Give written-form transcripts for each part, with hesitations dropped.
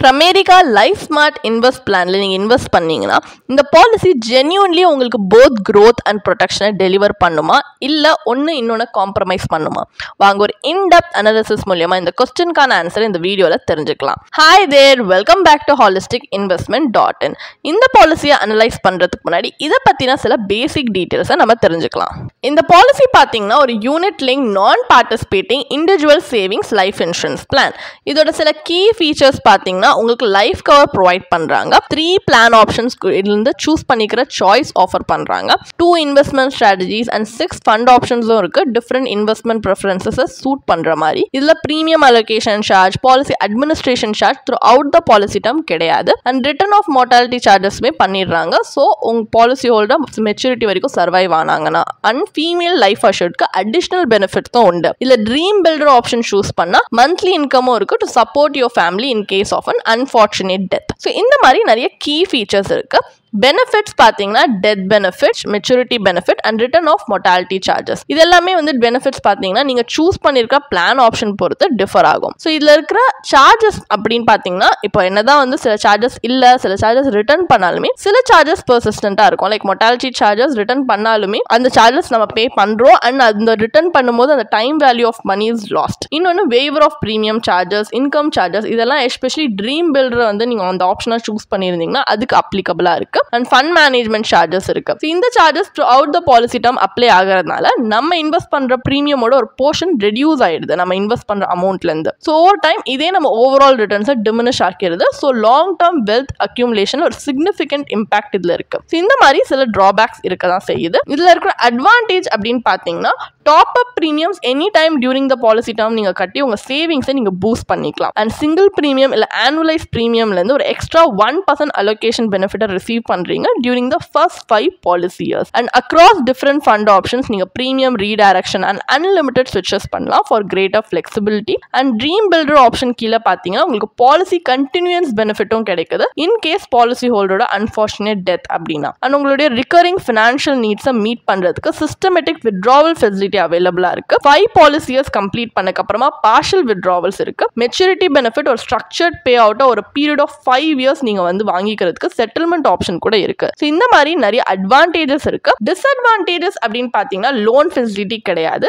Pramerica Life Smart Invest Planல நீங்க invest பண்ணீங்கன்னா இந்த பாலிசி ஜென்யூன்லி உங்களுக்கு both growth and protection deliver பண்ணுமா இல்ல ஒன்னு இன்னொன்னு காம்ப்ரமைஸ் பண்ணுமா வாங்க ஒரு in-depth analysis மூலமா இந்த क्वेश्चनக்கான ஆன்சர் இந்த வீடியோல தெரிஞ்சுக்கலாம். Hi there, welcome back to holisticinvestment.in. இந்த பாலிசியை அனலைஸ் பண்றதுக்கு முன்னாடி இத பத்தின சில பேசிக் டீடைல்ஸ் நம்ம தெரிஞ்சுக்கலாம். இந்த பாலிசி பாத்தீங்கன்னா ஒரு யூனிட் லிங்க் நான் participating individual savings life insurance plan. இதோட சில கீ ஃபீச்சர்ஸ் பாத்தீங்கன்னா உங்களுக்கு லைஃப் கவர் ப்ரொவைட் பண்றாங்க. 3 பிளான் ஆப்ஷன்ஸ் இருந்து சூஸ் பண்ணிக்கிற சாய்ஸ் ஆஃபர் பண்றாங்க. 2 இன்வெஸ்ட்மெண்ட் ஸ்ட்ராட்டஜிஸ் அண்ட் 6 ஃபண்ட் ஆப்ஷன்ஸும் இருக்கு. டிஃபரெண்ட் இன்வெஸ்ட்மெண்ட் ப்ரெஃபரன்சஸை சூட் பண்ற மாதிரி. இதுல premium allocation charge, policy administration charge throughout the policy term கிடையாது. அண்ட் ரிட்டர்ன் ஆஃப் மார்டாலிட்டி சார்ஜஸ்மே பண்ணிடுறாங்க. ஸோ உங்க பாலிசி ஹோல்டர் மெச்சூரிட்டி வரைக்கும் சர்வைவ் ஆனாங்கன்னா அண்ட் ஃபீமேல் லைஃப் அஷூர்ட்க்கு அடிஷனல் பெனிஃபிட்ஸும் உண்டு. இல்ல ட்ரீம் பில்டர் ஆப்ஷன் சூஸ் பண்ணா மந்த்லி இன்கமும் இருக்கு to support your family in case of an unfortunate death. So இந்த மாதிரி நிறைய key features இருக்கு. பெனிஃபிட்ஸ் பார்த்தீங்கன்னா death benefit, maturity benefit and return of mortality charges. இது எல்லாமே வந்து பெனிஃபிட்ஸ் பார்த்தீங்கன்னா நீங்கள் சூஸ் பண்ணியிருக்க பிளான் ஆப்ஷன் பொறுத்து டிஃபர் ஆகும். ஸோ இதில் இருக்கிற சார்ஜஸ் அப்படின்னு பார்த்தீங்கன்னா இப்போ என்னதான் வந்து சில சார்ஜஸ் இல்லை, சில சார்ஜஸ் ரிட்டர்ன் பண்ணாலுமே சில சார்ஜஸ் பெர்சிஸ்டண்டாக இருக்கும். லைக் மொர்டாலிட்டி சார்ஜஸ் ரிட்டர்ன் பண்ணாலுமே அந்த சார்ஜஸ் நம்ம பே பண்ணுறோம் அண்ட் அந்த ரிட்டர்ன் பண்ணும்போது அந்த time value of money is lost. இன்னொன்று waiver of premium charges, income charges, இதெல்லாம் எஸ்பெஷலி ட்ரீம் பில்டர் வந்து நீங்கள் அந்த ஆப்ஷனை சூஸ் பண்ணியிருந்தீங்கன்னா அதுக்கு அப்ளிகபிளாக இருக்கு. அண்ட் ஃபண்ட் மேனேஜ்மெண்ட் சார்ஜஸ் இருக்கு. இந்த charges through out the policy term apply ஆகிறதுனால நம்ம இன்வெஸ்ட் பண்ற பிரீமியமோட ஒரு போர்ஷன் ரெடியூஸ் ஆயிடுது நம்ம இன்வெஸ்ட் பண்ற அமௌண்ட்ல இருந்து. ஸோ ஓவர் டைம் இதே நம்ம ஓவரால் ரிட்டர்ன்ஸை டிமினிஷ் ஆக்கிடுது. So long term wealth accumulation ஒரு சிக்னிஃபிகண்ட் இம்பாக்ட் இதுல இருக்கு. இந்த மாதிரி சில டிராபேக்ஸ் இருக்க தான் செய்யுது. இதுல இருக்கிற அட்வான்டேஜ் அப்படின்னு பாத்தீங்கன்னா top up premiums any time during the policy term நீங்க கட்டி உங்க சேவிங்ஸை நீங்க பூஸ்ட் பண்ணிக்கலாம். அண்ட் சிங்கிள் பிரீமியம் இல்ல ஆனுவலைஸ் பிரீமியம்ல இருந்து ஒரு எக்ஸ்ட்ரா 1% அலோகேஷன் பெனிஃபிட்டை ரிசீவ் பண்றீங்க during the first 5 policy years. And across different fund options நீங்க premium redirection and unlimited switches பண்ணலாம் for greater flexibility. And dream builder option கீழ பாத்தீங்கன்னா உங்களுக்கு policy continuance benefitடும் கிடைக்குது in case policy holder unfortunate death அப்படின்னா. And உங்களுடைய recurring financial needs meet பண்றதுக்கு systematic withdrawal facility available இருக்கு. 5 policy years complete பண்ணக்கு அப்புறமா partial withdrawals இருக்கு. maturity benefit ஒரு structured payout ஒரு period of 5 years நீங்க வந்து வாங்கிக்கிறதுக்கு settlement option கூட இருக்கு. இந்த மாதிரி நிறைய அட்வான்டேஜஸ் இருக்கு. டிஸ்அட்வான்டேஜஸ் அப்படின்னு பாத்தீங்கன்னா லோன் ஃபெசிலிட்டி கிடையாது.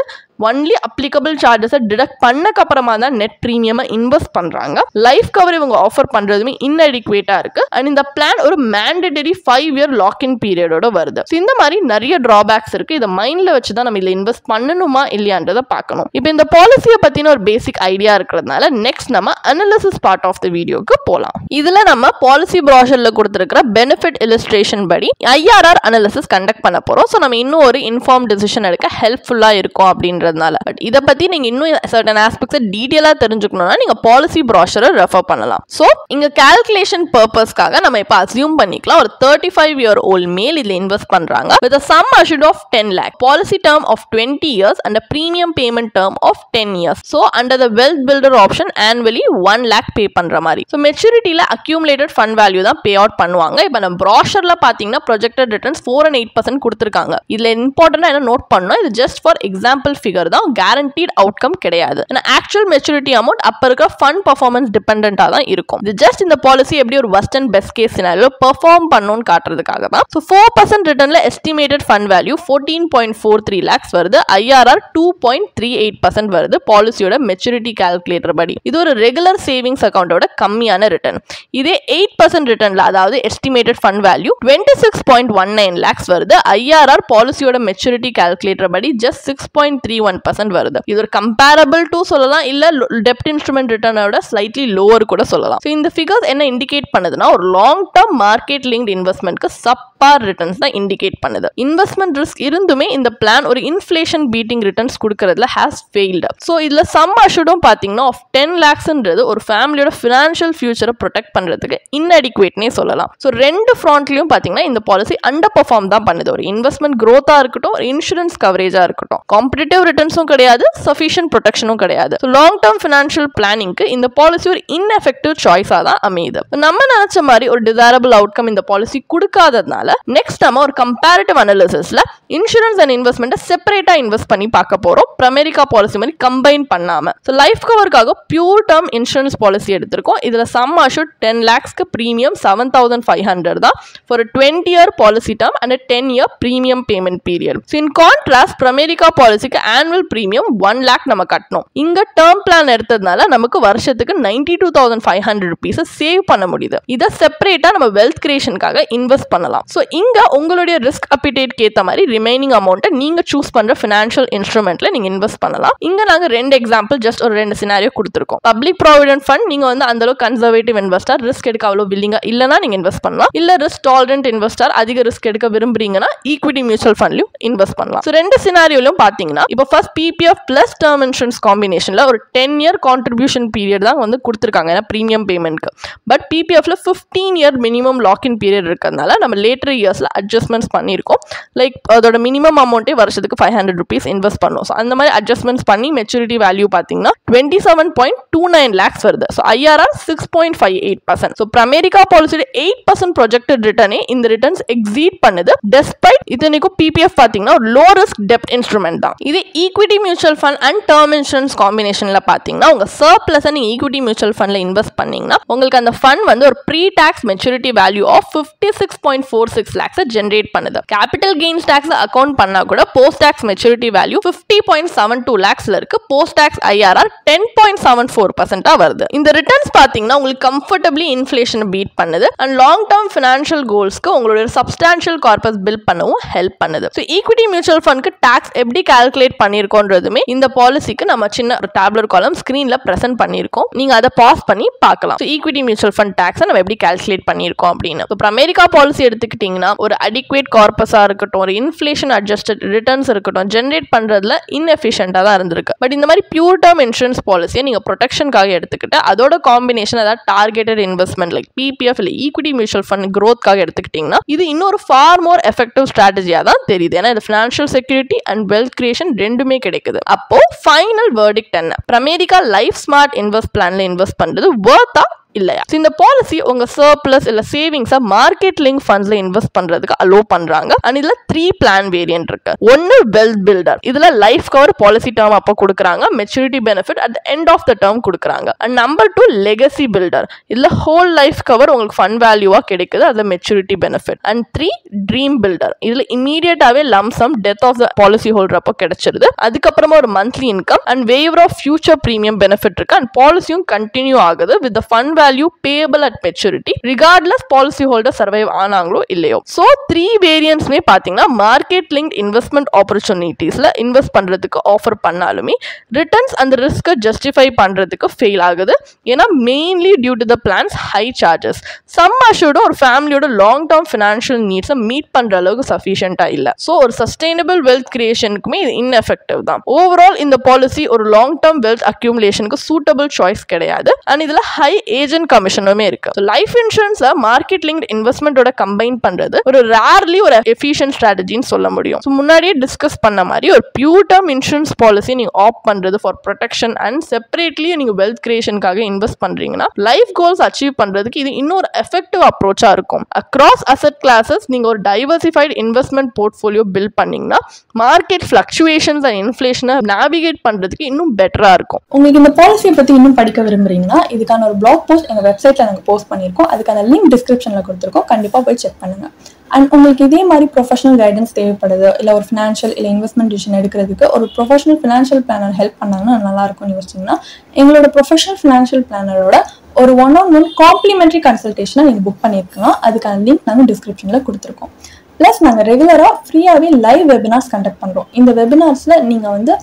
ஒன்லி அப்ளிகபிள் சார்ஜஸை டிடக்ட் பண்ணக்கு அப்புறமா தான் நெட் பிரீமியமை இன்வெஸ்ட் பண்றாங்க. லைஃப் கவர் இவங்க ஆஃபர் பண்றதுமே இன்அடிக்வேட்டா இருக்கு. அண்ட் இந்த பிளான் ஒரு மேண்டேட்டரி 5 இயர் லாக் இன் பீரியடோட வருது. இந்த மாதிரி நிறைய டிராபேக்ஸ் இருக்கு. இதை மைண்ட்ல வச்சு தான் நம்ம இதுல இன்வெஸ்ட் பண்ணணுமா இல்லையான்றதை பார்க்கணும். இப்போ இந்த பாலிசியை பத்தின ஒரு பேசிக் ஐடியா இருக்கிறதுனால நெக்ஸ்ட் நம்ம அனாலிசிஸ் பார்ட் ஆஃப் த வீடியோக்கு போலாம். இதுல நம்ம பாலிசி ப்ராஷர்ல கொடுத்திருக்கிற பெனிஃபிட் இல்லஸ்ட்ரேஷன் படி IRR அனாலிசிஸ் கண்டக்ட் பண்ண போறோம். ஸோ நம்ம இன்னும் ஒரு இன்ஃபார்ம் டிசிஷன் எடுக்க ஹெல்ப்ஃபுல்லா இருக்கும் அப்படின்றதுனால. பட் இதை பத்தி நீங்க இன்னும் சர்டன் ஆஸ்பெக்ட்ஸை டீடைலா தெரிஞ்சுக்கணும்னா நீங்க பாலிசி ப்ராஷரை ரெஃபர் பண்ணலாம். ஸோ இங்க கால்குலேஷன் பர்பஸ்க்காக நம்ம இப்போ அசியூம் பண்ணிக்கலாம் ஒரு 35 year old மேல் இதுல இன்வெஸ்ட் பண்றாங்க with a sum assured of 10 lakh, policy term of 20 years and a premium payment term of 10 years. So under the wealth builder option annually 1 lakh pay பண்ற மாதிரி. So மெச்சூரிட்டில accumulated fund value தான் pay out பண்ணுவாங்க. இப்போ நம்ம ப்ராஷர்ல பாத்தீங்கன்னா projected returns 4 and 8% கொடுத்திருக்காங்க. இதுல இம்பார்ட்டன்டா என்ன நோட் பண்ணணும், இது ஜஸ்ட் ஃபார் எக்ஸாம்பிள் ஃபிகர் தான், கேரண்டீட் அவுட்கம் கிடையாது. ஆக்சுவல் மெச்சூரிட்டி அமௌண்ட் அப்ப இருக்க ஃபண்ட் பர்ஃபார்மன்ஸ் டிபெண்டன்டா தான் இருக்கும். இது ஜஸ்ட் இந்த பாலிசி எப்படி ஒரு worst and best case scenario perform பண்ணணும்னு காட்டுறதுக்காக தான். ஸோ 4% ரிட்டர்ன்ல எஸ்டிமேட்டட் ஃபண்ட் வேல்யூ 14.43 lakhs வருது. IRR 2.38% வருது பாலிசியோட மெச்சூரிட்டி கால்குலேட்டர் படி. இது ஒரு ரெகுலர் சேவிங்ஸ் அக்கௌண்டோட கம்மியான ரிட்டர்ன். இதே 8% ரிட்டர்ன்ல அதாவது எஸ்டிமேட்டட் ஃபண்ட் வேல்யூ 26.19 lakhs வருது. IRR பாலிசியோட மெச்சூரிட்டி கால்குலேட்டர் படி ஜஸ்ட் 6.31% வருது. இது ஒரு கம்பேரபிள் டு சொல்லலாம், இல்ல டெப்ட் இன்ஸ்ட்ருமெண்ட் ரிட்டர்னோட ஸ்லைட்லி லோவர் கூட சொல்லலாம். ஸோ இந்த ஃபிகர்ஸ் என்ன இண்டிகேட் பண்ணுதுன்னா ஒரு லாங் டர்ம் மார்க்கெட் லிங்க்ட் இன்வெஸ்ட்மெண்ட்க்கு சப்பார் ரிட்டர்ன்ஸ் தான் இண்டிகேட் பண்ணுது. இன்வெஸ்ட்மெண்ட் ரிஸ்க் இருந்துமே இந்த பிளான் ஒரு இன்ஃப்ளேஷன் பீட்டிங் ரிட்டர்ன்ஸ் கொடுக்கறதுல ஹேஸ் ஃபெயில்டு. ஸோ இதுல சம் அஷூர்டும் பாத்தீங்கன்னா ஆஃப் 10 lakhsன்றது ஒரு ஃபேமிலியோட ஃபினான்ஷியல் ஃபியூச்சரை ப்ரொடெக்ட் பண்றதுக்கு இன்அடிக்வேட்னே சொல்லலாம். ஸோ ரெண்டு ஃப்ரண்ட்லயும் பாத்தீங்கன்னா இந்த பாலிசி அண்டர் பெர்ஃபார்ம் தான் பண்ணுது. ஒரு இன்வெஸ்ட்மெண்ட் growth இருக்கட்டும், ஒரு இன்சூரன்ஸ் கவரேஜா இருக்கட்டும். காம்படிட்டிவ் ரிட்டர்ன்ஸும் கிடையாது, சஃபிஷியன்ட் ப்ரொடெக்ஷனும் கிடையாது. லாங் டேர்ம் ஃபினான்ஷியல் பிளானிங்க்கு இந்த பாலிசி ஒரு இன்எஃபெக்டிவ் சாய்ஸா தான் அமையுது. நம்ம நினைச்ச மாதிரி ஒரு டிசைரபிள் அவுட்கம் இந்த பாலிசி கொடுக்காததுனால நெக்ஸ்ட் நம்ம ஒரு கம்பேரிட்டிவ் அனாலிசிஸ்ல இன்சூரன்ஸ் அண்ட் இன்வெஸ்ட்மெண்ட் செப்பரேட்டா இன்வெஸ்ட் பண்ணி பார்க்க போறோம், பிரைமரிக்கா பாலிசி மாதிரி கம்பைன் பண்ணாம. லைஃப் கவருக்காக பியூர் டேர்ம் இன்சூரன்ஸ் பாலிசி எடுத்திருக்கோம். இதுல சம் அஷ்யூர்ட் 10 lakhsக்கு பிரீமியம் 7,500 தான் for a 20-year policy term and a 10-year premium payment period. So in contrast, Pramerica policyக்கு annual premium 1 lakh நம்ம கட்டணும். இங்க term plan எடுத்ததுனால நமக்கு வருஷத்துக்கு 92,500 rupees சேவ் பண்ண முடியுது. இத செப்பரேட்டா நம்ம wealth creationக்காக இன்வெஸ்ட் பண்ணலாம். So இங்க உங்களுடைய ரிஸ்க் அப்பிடைட் ஏத்த மாதிரி ரிமைனிங் அமௌண்ட்டை நீங்க சூஸ் பண்ற ஃபினான்ஷியல் இன்ஸ்ட்ருமெண்ட்ல நீங்க இன்வெஸ்ட் பண்ணலாம். இங்க நாங்க 2 எக்ஸாம்பிள் ஜஸ்ட் ஒரு 2 சினாரியோ கொடுத்திருக்கோம். பப்ளிக் ப்ராவிடென்ட் ஃபண்ட் நீங்க வந்து அந்த அளவுக்கு கன்சர்வேட்டிவ் இன்வெஸ்டர், ரிஸ்க் எடுக்க அவ்வளவு வில்லிங்கா இல்லனா நீங்க இன்வெஸ்ட் பண்ணலாம். இல்ல ரிஸ்க் டாலரண்ட் இன்வெஸ்டர், அதிக ரிஸ்க் எடுக்க விரும்புறீங்கன்னா ஈக்விட்டி மியூச்சுவல் ஃபண்ட்லயும் இன்வெஸ்ட் பண்ணலாம். சோ 2 சினாரியோலயும் பாத்தீங்கன்னா இப்போ first PPF plus term insurance காம்பினேஷன்ல ஒரு 10-year கான்ட்ரிபியூஷன் பீரியட் தான் வந்து கொடுத்திருக்காங்க ஏன்னா பிரீமியம் பேமெண்ட்க்கு. பட் PPFல 15-year மினிமம் லாக்-இன் பீரியட் இருக்கிறதுனால நம்ம லேட்டர் இயர்ஸ்ல அட்ஜஸ்ட்மெண்ட்ஸ் பண்ணியிருக்கோம். லைக் அதோட மினிமம் அமௌண்ட்டே வருஷத்துக்கு 500 rupees இன்வெஸ்ட் பண்ணுவோம். ஸோ அந்த மாதிரி அட்ஜஸ்ட்மெண்ட்ஸ் பண்ணி மெச்சூரிட்டி வேல்யூ பார்த்தீங்கன்னா 27.29 lakhs வருது. So IRR 6.58%. ஸோ Pramerica பாலிசியோட 8% ப்ரொஜெக்டட் ரிட்டர்னே இந்த ரிட்டர்ன்ஸ் எக்ஸீட் பண்ணுது. டெஸ்பைட் இத்தனைக்கும் PPF பார்த்தீங்கன்னா ஒரு லோ ரிஸ்க் டெப்ட் இன்ஸ்ட்ருமெண்ட் தான். இது equity mutual fund and term insurance காம்பினேஷன்ல பார்த்தீங்கன்னா உங்க சர்ப்ளஸ் நீங்க ஈக்விட்டி மியூச்சுவல் ஃபண்ட்ல இன்வெஸ்ட் பண்ணீங்கன்னா உங்களுக்கு அந்த ஃபண்ட் வந்து ஒரு pre tax maturity value of 56.46 lakhs generate பண்ணுது. கேபிட்டல் கெயின்ஸ் டாக்ஸ் அக்கௌண்ட் பண்ணா கூட போஸ்ட் டாக்ஸ் மெச்சூரிட்டி வேல்யூ 50.72 lakhsல இருக்கு. போஸ்ட் டாக்ஸ் IRR 10.74% வருது. இந்த ரிட்டர்ன்ஸ் பாத்தீங்கன்னா உங்களுக்கு கம்ஃபர்டபிளி இன்ஃப்ளேஷன் பீட் பண்ணுது அண்ட் லாங் டேர்ம் ஃபினான்ஷியல் கோல்ஸ்க்கு உங்களுடைய சப்ஸ்டான்ஷியல் கார்பஸ் பில்ட் பண்ணவும் ஹெல்ப் பண்ணுது. ஸோ ஈக்விட்டி மியூச்சுவல் ஃபண்ட்க்கு டாக்ஸ் எப்படி கால்குலேட் பண்ணிருக்கோன்றதுமே இந்த பாலிசிக்கு நம்ம சின்ன ஒரு டேப்லர் காலம் ஸ்கிரீன்ல பிரசன்ட் பண்ணிருக்கோம். நீங்க அதை பாஸ் பண்ணி பார்க்கலாம். So equity mutual fund tax நம்ம எப்படி கால்குலேட் பண்ணிருக்கோம் அப்படின்னு. ஸோ Pramerica பாலிசி எடுத்துக்கிட்டீங்கன்னா ஒரு அடிக்வேட் கார்பஸா இருக்கட்டும், ஒரு இன்ஃப்ளேஷன் அட்ஜஸ்டட் ரிட்டர்ன்ஸ் இருக்கட்டும், ஜெனரேட் பண்றதுல இன்எஃபிஷியன்டா தான் இருந்திருக்கு. பட் இந்த மாதிரி பியூர் டேர்ம் இன்சூரன்ஸ் பாலிசியை நீங்க ப்ரொடெக்ஷனுக்காக எடுத்துக்கிட்டு அதோட காம்பினேஷன் அதாவது டார்கெட்டட் இன்வெஸ்ட்மெண்ட் லைக் PPF இல்ல ஈக்விட்டி மியூச்சுவல் ஃபண்ட் growthக்காக எடுத்துக்கிட்டீங்கன்னா இது இன்னொரு ஃபார் மோர் எஃபெக்டிவ் ஸ்ட்ராட்டஜியா தான் தெரியுது. ஏன்னா இது financial security and wealth creation ரெண்டுமே கிடைக்குது. அப்போ ஃபைனல் வெர்டிக்ட் என்ன? Pramerica லைஃப் ஸ்மார்ட் இன்வெஸ்ட் பிளான்ல இன்வெஸ்ட் பண்றது வர்த்தா இல்லையா? இந்த பாலிசி உங்க சர்ப்ளஸ் இல்ல சேவிங்ஸை மார்க்கெட் லிங்க் ஃபண்ட்ஸ்ல இன்வெஸ்ட் பண்றதுக்கு அலோ பண்றாங்க. அண்ட் இதுல 3 பிளான் வேரியன்ட் இருக்கு. ஒன்னு வெல்த் பில்டர், இதுல லைஃப் கவர் பாலிசி டேர்ம் அப்ப கொடுக்குறாங்க, maturity benefit at end of the term கொடுக்குறாங்க. அண்ட் நம்பர் 2 லெகசி பில்டர், இதுல ஹோல் லைஃப் கவர் உங்களுக்கு ஃபண்ட் வேல்யூவா கிடைக்குது, அதுல maturity benefit. And 3 dream builder, இதுல இமீடியட்டாவே lump sum death of the policy holder அப்போ கிடைச்சிருது. அதுக்கப்புறமா ஒரு monthly income and waiver of future premium benefit இருக்கு. அண்ட் பாலிசியும் கண்டினியூ ஆகுது with the fund value payable at maturity regardless policy holder survive ஆனாங்களோ இல்லையோ. So 3 variants மே பாத்தீங்கன்னா market linked investment opportunitiesல இன்வெஸ்ட் பண்றதுக்கு ஆஃபர் பண்ணாலுமே ரிட்டர்ன்ஸ் அந்த ரிஸ்க் ஜஸ்டிஃபை பண்றதுக்கு ஃபெயில் ஆகுது. ஏன்னா mainly due to the plans high charges. Sum assured ஒரு ஃபேமிலியோட லாங் டேர்ம் ஃபினான்ஷியல் நீட்ஸை மீட் பண்ற அளவுக்கு சஃபிஷியன்ட்டா இல்ல. ஸோ ஒரு சஸ்டைனபிள் வெல்த் கிரியேஷனுக்குமே இது இன்எஃபெக்டிவ் தான். ஓவரால் இந்த பாலிசி ஒரு லாங் டேர்ம் வெல்த் அக்யூமுலேஷனுக்கு சூட்டபிள் சாய்ஸ் கிடையாது. அண்ட் இதுல ஹை ஏஜென்ட் கமிஷனுமே இருக்கு. லைஃப் இன்சூரன்ஸ்ல மார்க்கெட் லிங்க்ட் இன்வெஸ்ட்மெண்டோட கம்பைன் பண்றது ஒரு ரேர்லி ஒரு எஃபிஷியன்ட் ஸ்ட்ராட்டஜின்னு சொல்ல முடியும். முன்னாடியே டிஸ்கஸ் பண்ண மாதிரி ஒரு பியூர் டேர்ம் இன்சூரன்ஸ் பாலிசி நீங்க ஆப்ட் பண்றது ஃபார் ப்ரொடெக்ஷன் அண்ட் செப்பரேட்லி நீங்க வெல்த் கிரியேஷனுக்காக இன்வெஸ்ட் பண்றீங்கன்னா லைஃப் கோல்ஸ் அச்சீவ் பண்றதுக்கு இது இன்னொரு எஃபெக்டிவ் அப்ரோச்சா இருக்கும். அக்ராஸ் அசெட் கிளாஸஸ் நீங்க ஒரு டைவர்சிஃபைட் இன்வெஸ்ட்மெண்ட் போர்ட்ஃபோலியோ பில்ட் பண்ணீங்கன்னா மார்க்கெட் ஃபிளக்சுவேஷன்ஸ் அண்ட் இன்ஃப்ளேஷனை நேவிகேட் பண்றதுக்கு இன்னும் பெட்டரா இருக்கும். உங்களுக்கு இந்த பாலிசியை பத்தி இன்னும் படிக்க விரும்புறீங்கன்னா இதுக்கான ஒரு பிளாக் போஸ்ட் எங்க வெப்சைட்ல நாங்கள் போஸ்ட் பண்ணியிருக்கோம். அதுக்கான லிங்க் டிஸ்கிரிப்ஷன்ல கொடுத்துருக்கோம். கண்டிப்பா போய் செக் பண்ணுங்க. அண்ட் உங்களுக்கு இதே மாதிரி ப்ரொஃபஷனல் கைடன்ஸ் தேவைப்படுது, இல்லை ஒரு ஃபினான்ஷியல் இல்லை இன்வெஸ்ட்மெண்ட் டிசிஷன் எடுக்கிறதுக்கு ஒரு ப்ரொஃபஷனல் ஃபினான்ஷியல் பிளானர் ஹெல்ப் பண்ணாங்கன்னா நல்லா இருக்கும்னு யோசிச்சிங்கன்னா எங்களோட ப்ரொஃபஷனல் ஃபினான்ஷியல் பிளானரோட ஒரு 1-on-1 காம்ப்ளிமெண்ட்ரி கன்சல்டேஷனை நீங்கள் புக் பண்ணியிருக்கலாம். அதுக்கான லிங்க் நாங்கள் டிஸ்கிரிப்ஷனில் கொடுத்துருக்கோம். ப்ளஸ் நாங்கள் ரெகுலராக ஃப்ரீயாகவே லைவ் வெபினார்ஸ் கண்டக்ட் பண்ணுறோம். இந்த வெபினார்ஸில் நீங்கள் வந்து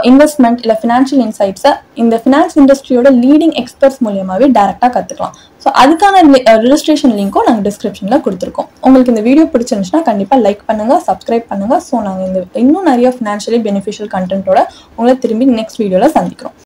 இன்வெஸ்ட்மெண்ட் இல்லை ஃபினான்ஷியல் இன்சைட்ஸை இந்த ஃபினான்ஸ் இண்டஸ்ட்ரியோட லீடிங் எக்ஸ்பர்ட்ஸ் மூலியமாகவே டேரெக்டாக கற்றுக்கலாம். ஸோ அதுக்கான ரெஜிஸ்ட்ரேஷன் லிங்க்கும் நாங்கள் டிஸ்கிரிப்ஷனில் கொடுத்துருக்கோம். உங்களுக்கு இந்த வீடியோ பிடிச்சிருந்துச்சுன்னா கண்டிப்பாக லைக் பண்ணுங்கள், சப்ஸ்கிரைப் பண்ணுங்கள். ஸோ நாங்கள் இன்னும் நிறைய ஃபினான்ஷியலி பெனிஃபிஷியல் கண்டென்ட்டோட உங்களை திரும்பி நெக்ஸ்ட் வீடியோவில் சந்திக்கிறோம்.